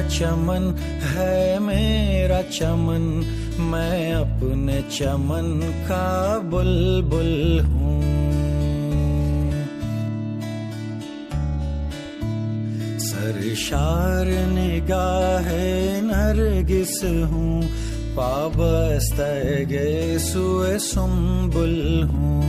चमन है मेरा चमन, मैं अपने चमन का बुलबुल हूँ। सरशार निगाहे नरगिस हूँ, पाबस्तगे सुए सुम्बुल हूँ।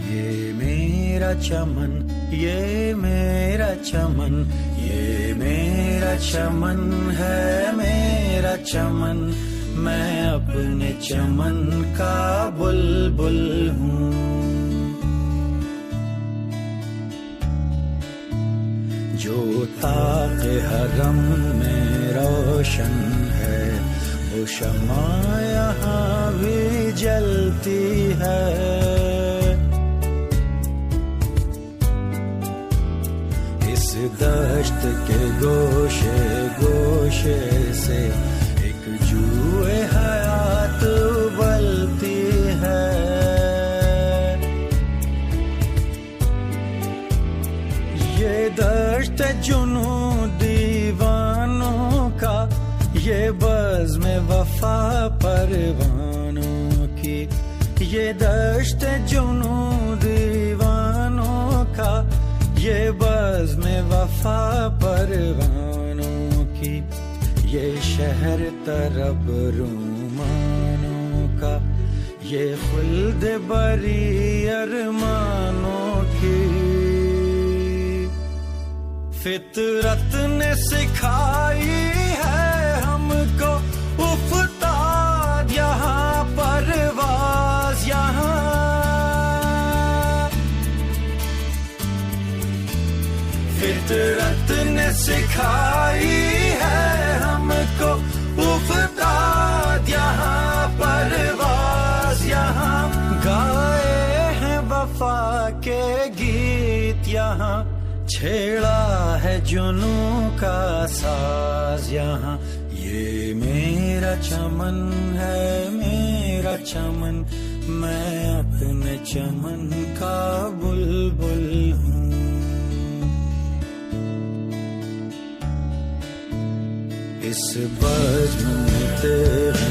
ये मेरा चमन, ये मेरा चमन, ये मेरा चमन है मेरा चमन, मैं अपने चमन का बुलबुल हूँ। जो ताक़ हरम में रोशन है, वो शमा यहाँ भी जलती है। इस दश्त के गोशे गोशे से एक जुए हयात उबलती है। ये दश्त जुनू दीवानों का, ये बज़्म वफा परवानों की। ये दश्त जुनू दीवानों का, ये बज़्म वफा परवानों की। ये शहर तरब रूमानों का, ये खुल्द बरी अरमानों की। फितरत ने सिखाई है हमको उफ्ताद यहाँ परवाज यहाँ। फितरत ने सिखाई है हमको उफ्ताद यहाँ परवाज यहाँ। गाए हैं वफा के गीत यहाँ, छेड़ा है जुनू का साज यहाँ। ये मेरा चमन है मेरा चमन, मैं अपने चमन का बुलबुल हूँ। इस बज़्म में तेरे